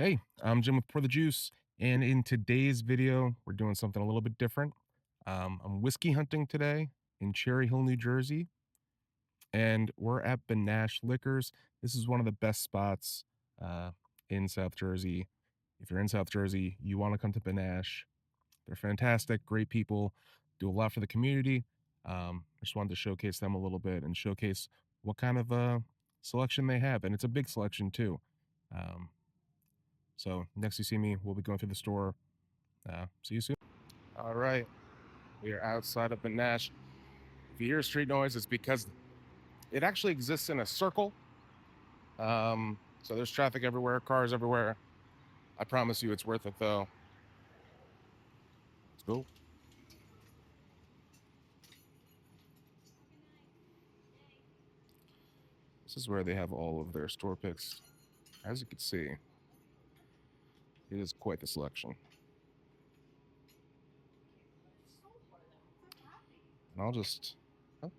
Hey, I'm Jim with Pour the Juice, and in today's video, we're doing something a little bit different. I'm whiskey hunting today in Cherry Hill, New Jersey, and we're at Benash Liquors. This is one of the best spots uh, in South Jersey. If you're in South Jersey, you want to come to Benash. They're fantastic, great people, do a lot for the community. I just wanted to showcase them a little bit and showcase what kind of selection they have, and it's a big selection too. Um, so next you see me, we'll be going through the store. See you soon. All right, we are outside of Benash. If you hear street noise, it's because it actually exists in a circle. So there's traffic everywhere, cars everywhere. I promise you, it's worth it though. Let's go. This is where they have all of their store picks. As you can see, it is quite the selection. And I'll just, oh,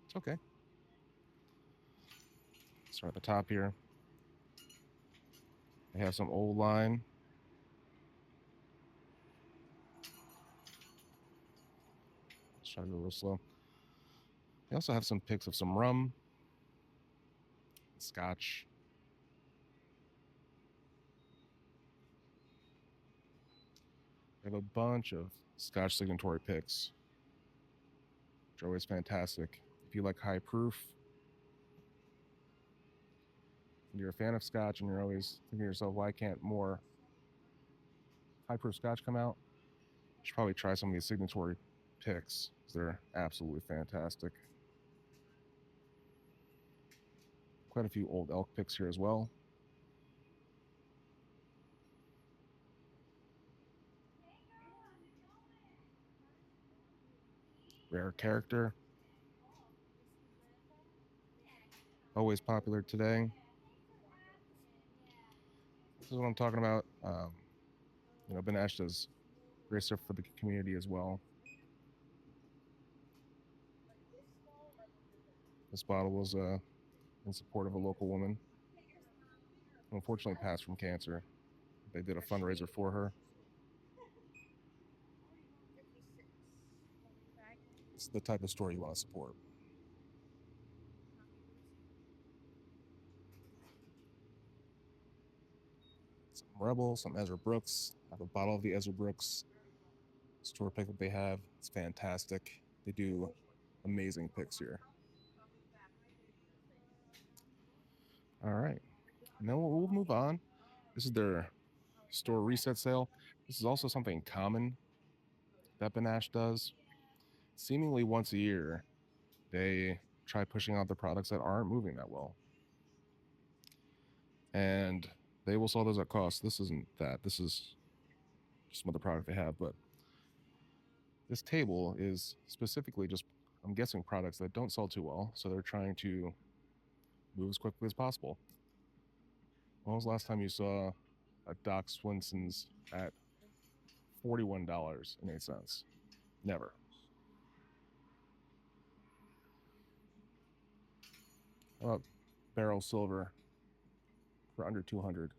it's okay. Start at the top here. They have some old line. Let's try to go real slow. They also have some picks of some rum, scotch. They have a bunch of scotch signatory picks, which are always fantastic. If you like high proof, and you're a fan of scotch, and you're always thinking to yourself, why can't more high proof scotch come out? You should probably try some of these signatory picks, because they're absolutely fantastic. Quite a few old elk picks here as well. Rare character. Always popular today. This is what I'm talking about. Benash does great stuff for the community as well. This bottle was in support of a local woman who unfortunately passed from cancer. They did a fundraiser for her. It's the type of store you want to support. Some Rebel, some Ezra Brooks. I have a bottle of the Ezra Brooks store pick that they have. It's fantastic. They do amazing picks here. All right. And then we'll move on. This is their store reset sale. This is also something common that Benash does. Seemingly once a year, they try pushing out the products that aren't moving that well. And they will sell those at cost. This isn't that. This is just some other product they have. But this table is specifically just, I'm guessing, products that don't sell too well. So they're trying to move as quickly as possible. When was the last time you saw a Doc Swinson's at $41.08? Never. How about Barrel Silver for under 200?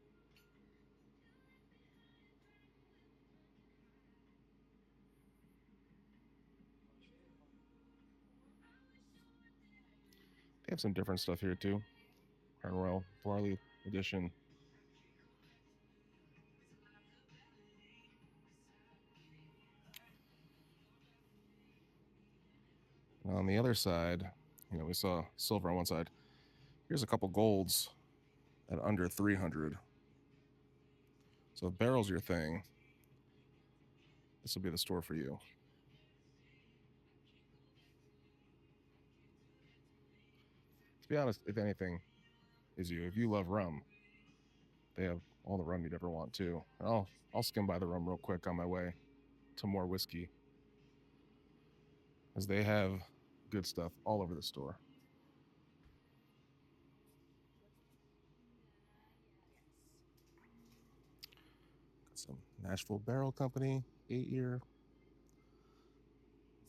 They have some different stuff here too. Crown Royal Barley Edition. On the other side, we saw silver on one side. Here's a couple golds at under 300. So if barrel's your thing, this will be the store for you. To be honest, if anything is you, if you love rum, they have all the rum you'd ever want too. I'll skim by the rum real quick on my way to more whiskey, as they have good stuff all over the store. Got some Nashville Barrel Company 8-year.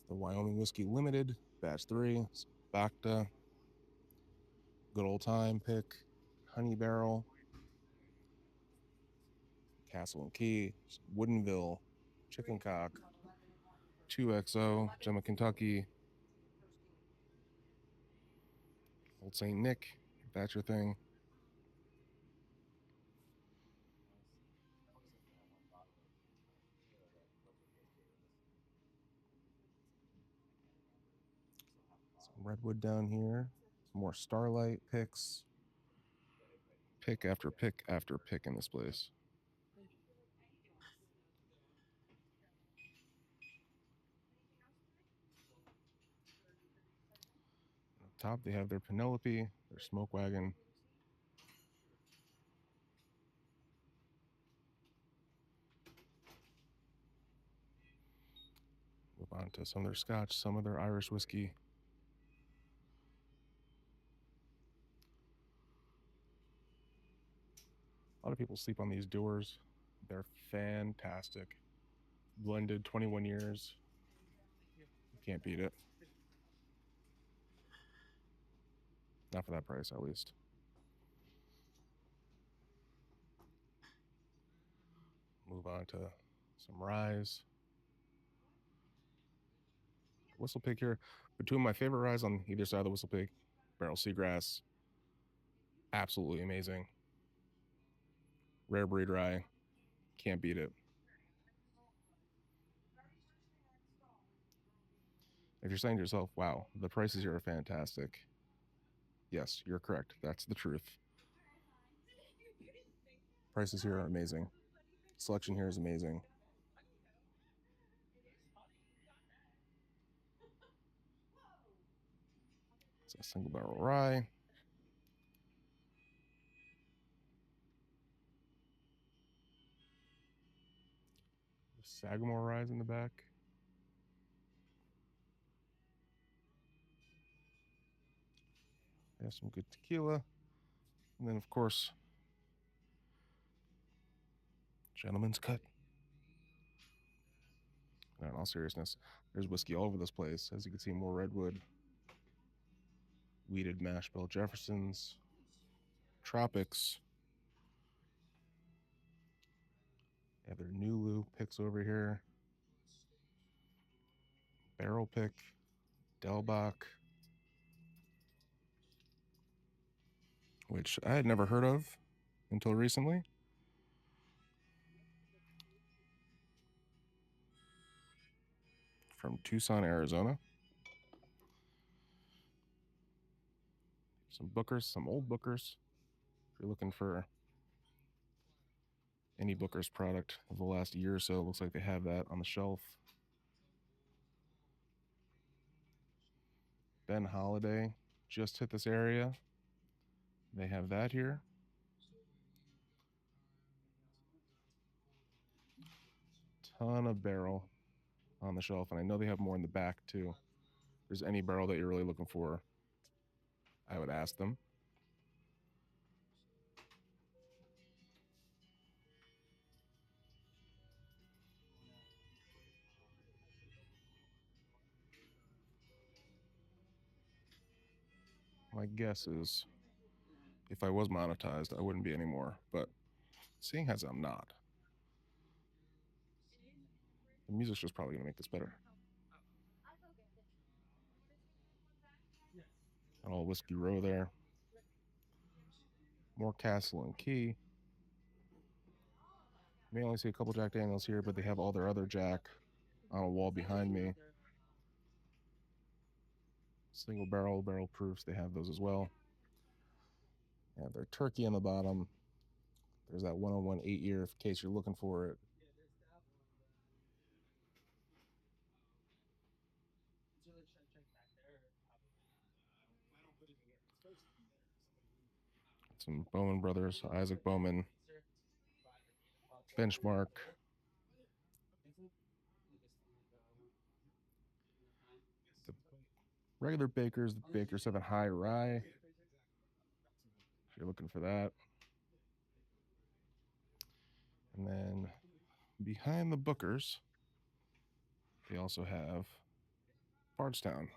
The Wyoming Whiskey Limited Batch 3, Bacta, good old time pick, Honey Barrel. Castle and Key, Woodinville, Chicken Cock, 2XO, Gemma, Kentucky, Old St. Nick, if that's your thing. Some Redwood down here. Some more Starlight picks. Pick after pick after pick in this place. Up top, they have their Penelope, their Smoke Wagon. Move on to some of their Scotch, some of their Irish whiskey. A lot of people sleep on these doors. They're fantastic. Blended 21 years. You can't beat it. Not for that price, at least. Move on to some Ryes. Whistle Pig here. But two of my favorite Ryes on either side of the Whistle Pig. Barrel Seagrass. Absolutely amazing. Rare breed rye. Can't beat it. If you're saying to yourself, wow, the prices here are fantastic. Yes, you're correct. That's the truth. Prices here are amazing. Selection here is amazing. It's a single barrel rye. Sagamore rye in the back. They have some good tequila. And then, of course, Gentleman's Cut. Now, in all seriousness, there's whiskey all over this place. As you can see, more Redwood, weeded mash bill Jeffersons, Tropics. They have their Nulu picks over here. Barrel pick, Delbach, which I had never heard of until recently. From Tucson, Arizona. Some Bookers, some old Bookers. If you're looking for any Booker's product of the last year or so, it looks like they have that on the shelf. Ben Holiday just hit this area. They have that here. Ton of barrel on the shelf, and I know they have more in the back too. If there's any barrel that you're really looking for, I would ask them. My guess is if I was monetized, I wouldn't be anymore. But seeing as I'm not, the music's just probably going to make this better. An old Whiskey Row there. More Castle and Key. You may only see a couple Jack Daniels here, but they have all their other Jack on a wall behind me. Single barrel, barrel proofs, they have those as well. They have their turkey on the bottom. There's that 101 8-year in case you're looking for it. Some Bowman brothers, Isaac Bowman, Benchmark. The regular Bakers, the Baker 7 High Rye. If you're looking for that. And then behind the Bookers, they also have Bardstown,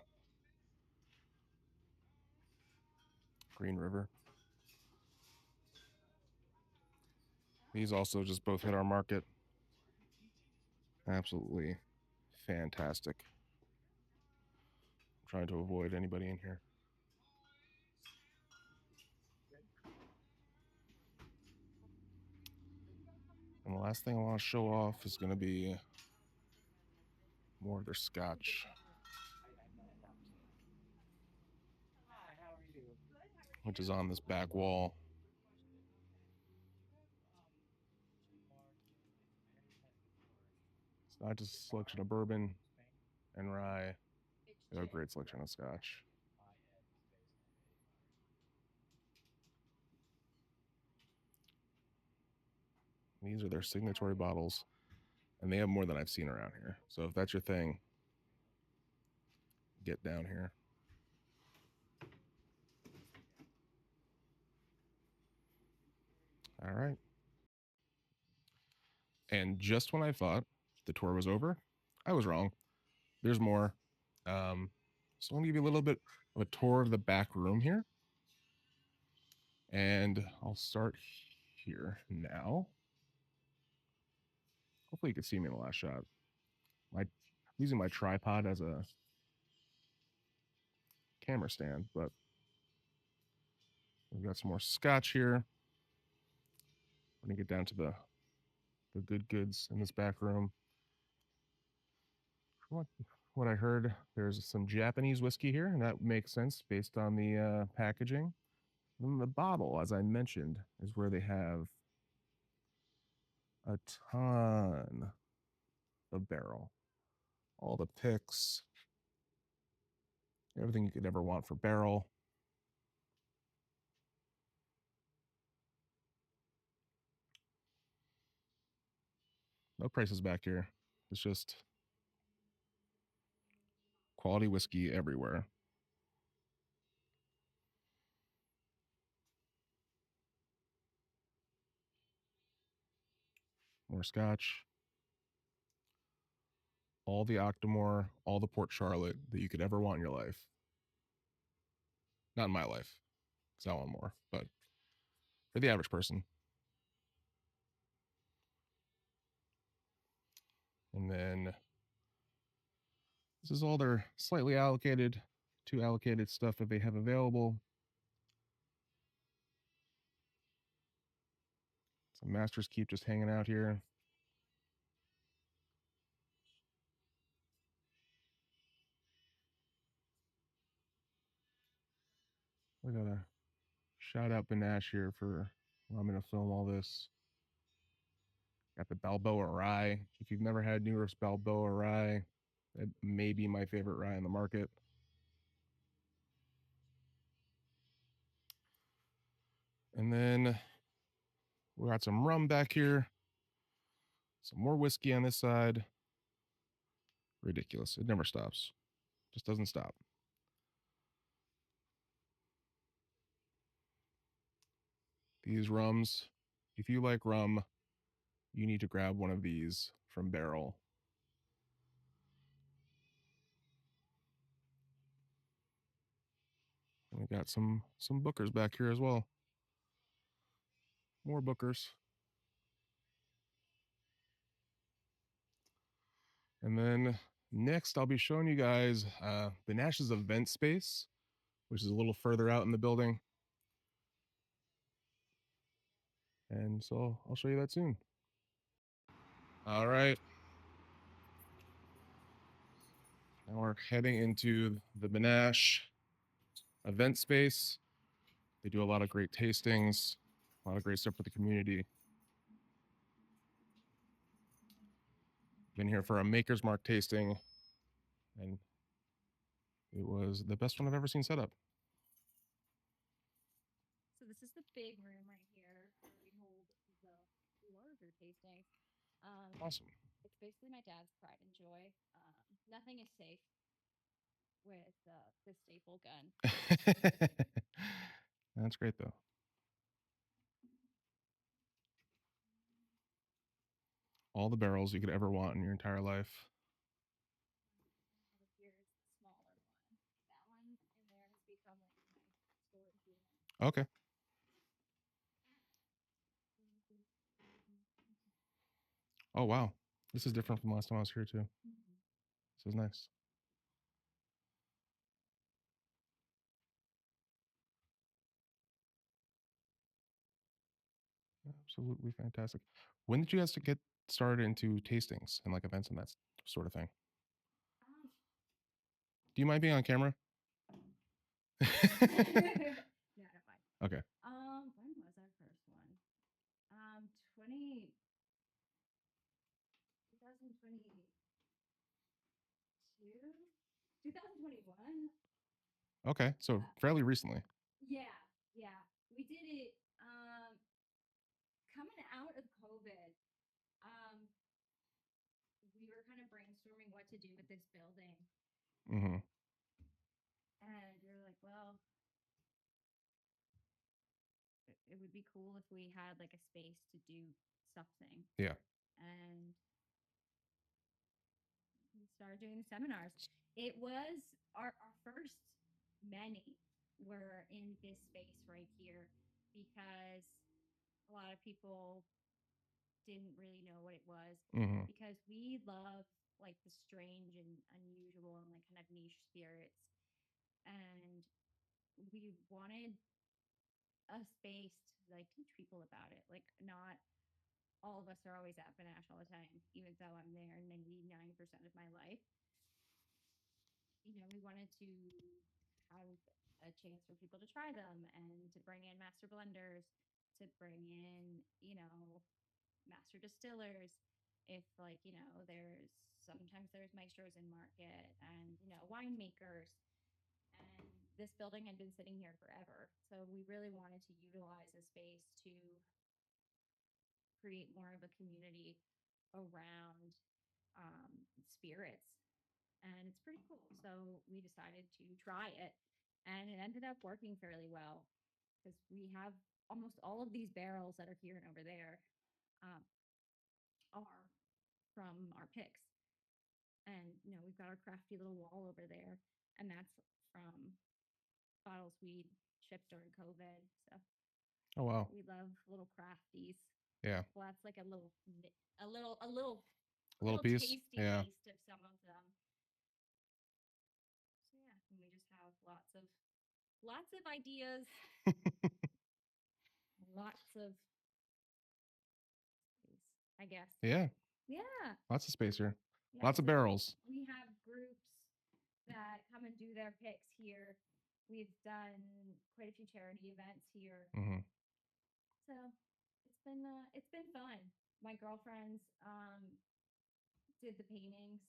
Green River. These also just both hit our market. Absolutely fantastic. I'm trying to avoid anybody in here. And the last thing I want to show off is going to be more of their scotch, which is on this back wall. It's not just a selection of bourbon and rye. They have a great selection of scotch. These are their signatory bottles, and they have more than I've seen around here. So if that's your thing, get down here. All right. And just when I thought the tour was over, I was wrong. There's more. So I'm going to give you a little bit of a tour of the back room here. And I'll start here now. Hopefully you can see me in the last shot. I'm using my tripod as a camera stand, but we've got some more scotch here. We're going to get down to the good goods in this back room. What I heard, there's some Japanese whiskey here, and that makes sense based on the packaging. And the bottle, as I mentioned, is where they have a ton of barrel. All the picks, everything you could ever want for barrel. No prices back here. It's just quality whiskey everywhere. More scotch. All the Octomore, all the Port Charlotte that you could ever want in your life. Not in my life, because I want more, but for the average person. And then this is all their slightly allocated to allocated stuff that they have available. Some Masters Keep just hanging out here. We gotta shout out Benash here for allowing me to film all this. Got the Balboa Rye. If you've never had New York's Balboa Rye, that may be my favorite rye in the market. And then we got some rum back here. Some more whiskey on this side. Ridiculous. It never stops. Just doesn't stop. These rums, if you like rum, you need to grab one of these from Barrel. And we got some Bookers back here as well. More Bookers. And then next, I'll be showing you guys Benash's event space, which is a little further out in the building. And so I'll show you that soon. All right. Now we're heading into the Benash event space. They do a lot of great tastings, a lot of great stuff for the community. Been here for a Maker's Mark tasting, and it was the best one I've ever seen set up. So this is the big room right here where we hold the larger tastings. Awesome. It's basically my dad's pride and joy. Nothing is safe with the staple gun. That's great though. All the barrels you could ever want in your entire life. Here's the smaller one. That one in there has become like my storage unit. Okay. Oh wow, this is different from last time I was here too. Mhm. This is nice. Absolutely fantastic. When did you guys get started into tastings and like events and that sort of thing? Um, Do you mind being on camera? no, no, fine. Okay. When was our first one? 20, 2022, 2021. Okay. So Uh, fairly recently. yeah, yeah. We did it coming out of COVID. Um, we were kind of brainstorming what to do with this building, Hmm. and we were like, well, it would be cool if we had like a space to do something. Yeah. And we started doing the seminars. It was our first many were in this space right here because a lot of people didn't really know what it was Hmm. because we love like the strange and unusual and like kind of niche spirits. And we wanted a space to like teach people about it. Like not all of us are always at Benash all the time, even though I'm there 99% of my life. We wanted to have a chance for people to try them and to bring in master blenders, to bring in, master distillers. If like, there's sometimes there's maestros in market and, winemakers. And this building had been sitting here forever. So we really wanted to utilize a space to create more of a community around spirits. And it's pretty cool. So we decided to try it, and it ended up working fairly well because we have almost all of these barrels that are here and over there um, are from our picks. And, we've got our crafty little wall over there, and that's from bottles we shipped during COVID. So Oh wow. we love little crafties. Yeah. Well, that's like a little, a little, A a little little piece. tasty Yeah. taste of some of them. So yeah, and we just have lots of ideas, lots of space, I guess. Yeah. Yeah, Lots of space here. yeah. Lots of So barrels. we have groups that come and do their picks here. We've done quite a few charity events here, Hmm. so it's been fun. My girlfriends did the paintings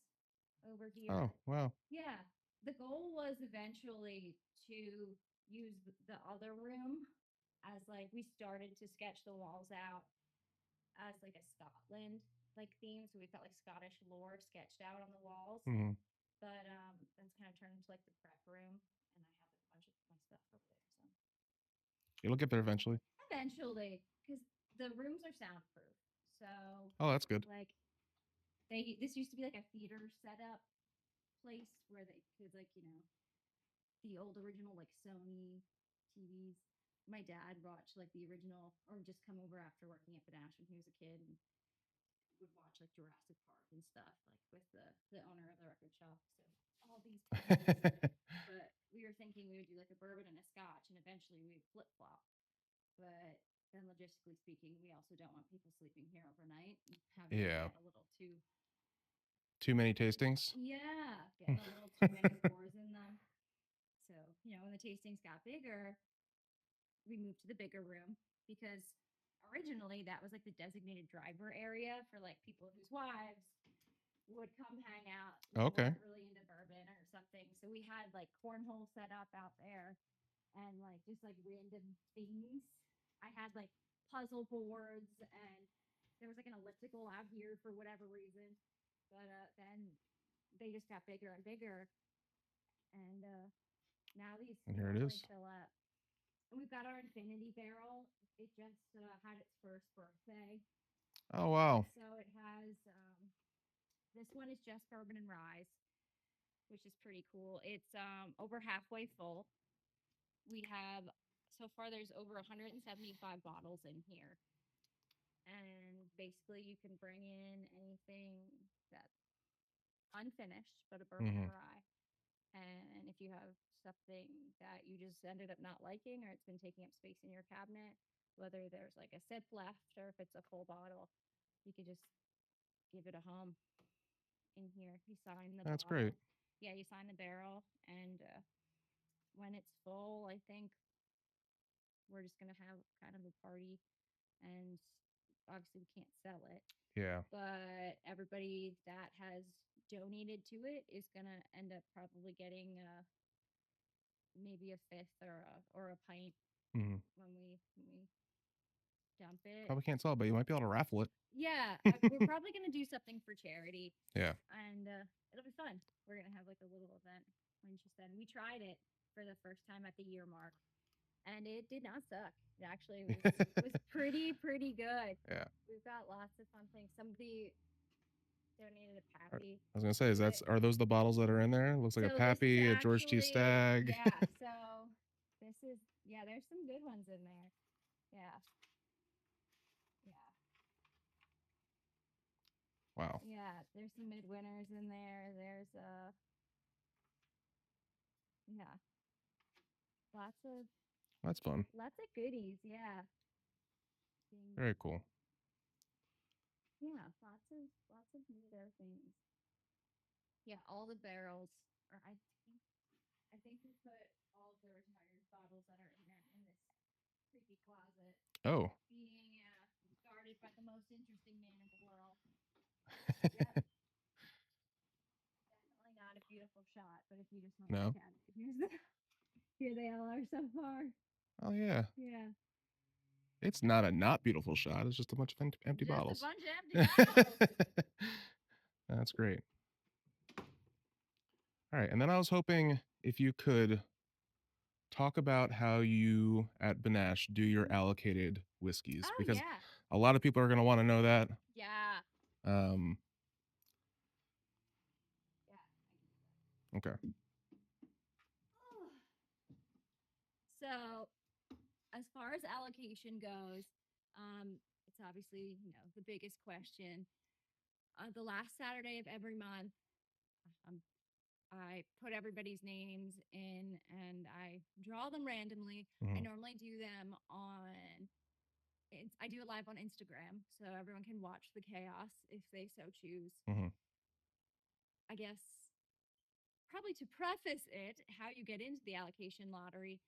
over Oh here. wow. Yeah, the goal was eventually to use the other room as like we started to sketch the walls out as like a Scotland like theme. So we've got like Scottish lore sketched out on the walls. Hmm. But that's kind of turned into like the prep room, and I have like a bunch of my stuff over there. So You'll get there eventually. eventually, because the rooms are soundproof, so Oh, that's good. like this used to be like a theater setup place where they could like the old original like Sony TVs. My dad watched like the original, or just come over after working at Benash when he was a kid, and would watch like Jurassic Park and stuff, like with the owner of the record shop. So all these places. But we were thinking we would do like a bourbon and a scotch, and eventually we would flip flop. But then, logistically speaking, we also don't want people sleeping here overnight and having it Yeah. get a little too, Too many tastings. yeah, getting a little too many pours in them. So, when the tastings got bigger, we moved to the bigger room because originally that was like the designated driver area for like people whose wives would come hang out, Okay. weren't really into bourbon or something. So we had like cornhole set up out there and like just like random things. I had like puzzle boards, and there was like an elliptical out here for whatever reason. But then they just got bigger and bigger, and now these And here it normally is. fill up. And we've got our infinity barrel. It just had its first birthday, Oh wow. so it has this one is just bourbon and rye, which is pretty cool. It's over halfway full. We have so far there's over 175 bottles in here. And basically, you can bring in anything that's unfinished, but a bourbon or Mhm. rye. And if you have something that you just ended up not liking or it's been taking up space in your cabinet, whether there's like a sip left or if it's a full bottle, you could just give it a hum in here. You sign the That's great. bottle. Yeah, you sign the barrel. And when it's full, I think we're just going to have kind of a party. And obviously, we can't sell it. Yeah. But everybody that has donated to it is going to end up probably getting maybe a fifth or a pint Mhm. when we dump it. Probably can't sell it, but you might be able to raffle it. Yeah, we're probably gonna do something for charity, Yeah. and it'll be fun. We're gonna have like a little event when she said we tried it for the first time at the year mark, and it did not suck. It actually was pretty good. Yeah. We've got lots of fun things. Somebody donated a I pappy was gonna say, to it. are those the bottles that are in there? Looks like a So this is Pappy, a George T. actually Stagg. yeah. So this is yeah. There's some good ones in there. Yeah, yeah. Wow. Yeah, there's some midwinters in there. There's yeah, lots of That's fun. goodies. Yeah. Being, Very cool. yeah, lots of neato things. Yeah, all the barrels or I think we put all of the retired bottles that are in there in this creepy closet. Oh. Being guarded by the most interesting man in the world. Yep. Definitely not a beautiful shot, but if you just want to No. look at it, here they all are so far. Oh yeah. Yeah. It's not a not beautiful shot. It's just a bunch of empty Just a bottles. bunch of empty bottles. That's great. All right. And then I was hoping if you could talk about how you at Benash do your allocated whiskeys, Oh because yeah. a lot of people are going to want to know that. Yeah. Um, Yeah. okay. So as far as allocation goes, it's obviously, the biggest question. The last Saturday of every month, um, I put everybody's names in and I draw them randomly. I Mhm. normally do them on, I do it live on Instagram so everyone can watch the chaos if they so choose. Mhm. I guess probably to preface it, how you get into the allocation lottery,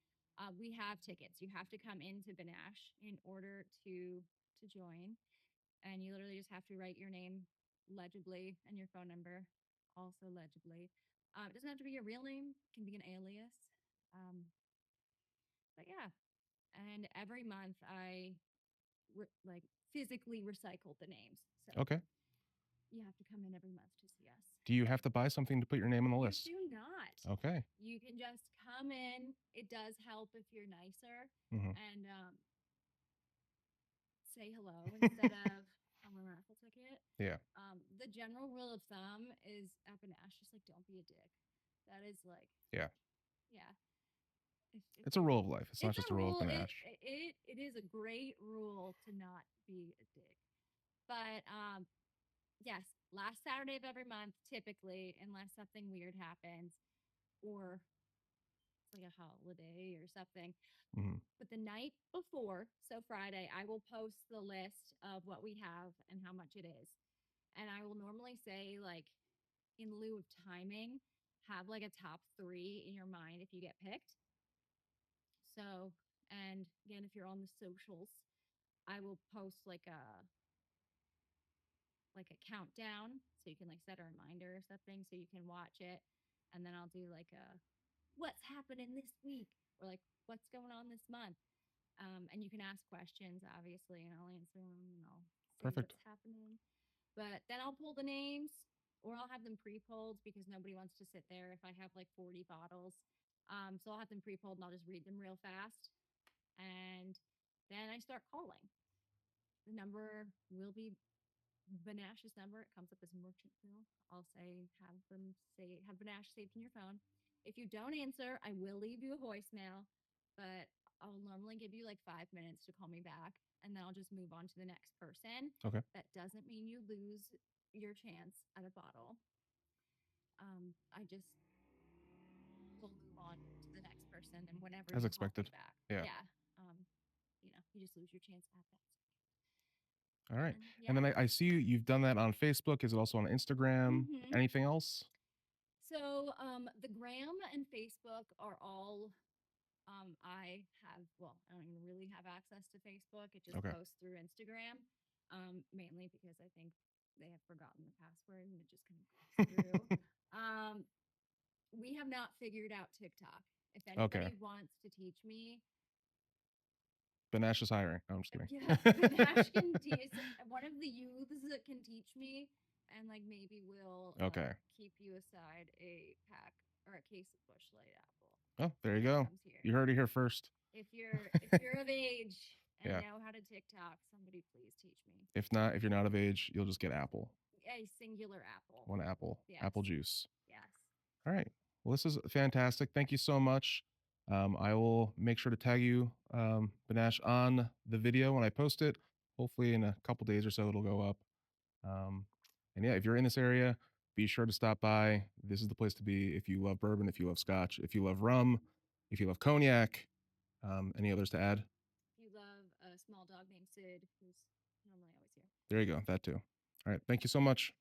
we have tickets. You have to come into Benash in order to join, and you literally just have to write your name legibly and your phone number also legibly. It doesn't have to be your real name; it can be an alias. Um, but yeah, and every month I like physically recycle the names, so Okay. you have to come in every month to see us. Do you have to buy something to put your name on the You list? do not. Okay. You can just come in. It does help if you're nicer Mhm. and say hello instead of a raffle ticket. Yeah. The general rule of thumb is at Benash, just like don't be a dick. That is like, Yeah. yeah. If It's a rule of life. It's not it's just a a rule of rule. Benash. It is a great rule to not be a dick. But yes, last Saturday of every month, typically, unless something weird happens, or it's like a holiday or something. Mhm. But the night before, so Friday, I will post the list of what we have and how much it is. And I will normally say, like, in lieu of timing, have like a top three in your mind if you get picked. So, and again, if you're on the socials, I will post like a countdown so you can like set a reminder or something so you can watch it. And then I'll do like a what's happening this week or like what's going on this month. And you can ask questions, obviously, and I'll answer them and I'll say Perfect. what's happening. But then I'll pull the names or I'll have them pre pulled because nobody wants to sit there if I have like 40 bottles. So I'll have them pre pulled and I'll just read them real fast. And then I start calling. The number will be Benash's number. It comes up as merchant bill. I'll have Benash saved in your phone. If you don't answer, I will leave you a voicemail, but I'll normally give you like 5 minutes to call me back. and then I'll just move on to the next person. Okay. That doesn't mean you lose your chance at a bottle. I just will move on to the next person, and whenever As you call me expected. back, Yeah. yeah, you just lose your chance at that. All right. And And yeah. then I see you've done that on Facebook. Is it also on Instagram? Mm-hmm. Anything else? So the gram and Facebook are all I have. Well, I don't even really have access to Facebook. It just Okay. posts through Instagram, mainly because I think they have forgotten the password and it just kind of goes through. um, we have not figured out TikTok. If Okay. anybody wants to teach me, Benash is hiring. No, I'm just kidding. yeah, Benash can teach one of the youths that can teach me, and like maybe we'll Okay. keep you aside a pack or a case of Bush Light apple Oh, there you when he go. comes here. You heard it here first. If you're of age and Yeah. know how to TikTok, somebody please teach me. If not, if you're not of age, you'll just get apple. A singular apple. One apple. Yes. Apple juice. Yes. All right. Well, this is fantastic. Thank you so much. I will make sure to tag you, Benash, on the video when I post it. Hopefully, in a couple days or so, it'll go up. Um, and yeah, if you're in this area, be sure to stop by. This is the place to be if you love bourbon, if you love scotch, if you love rum, if you love cognac. Any others to add? If you love a small dog named Sid, who's normally always here. There you go. That too. All right. Thank you so much.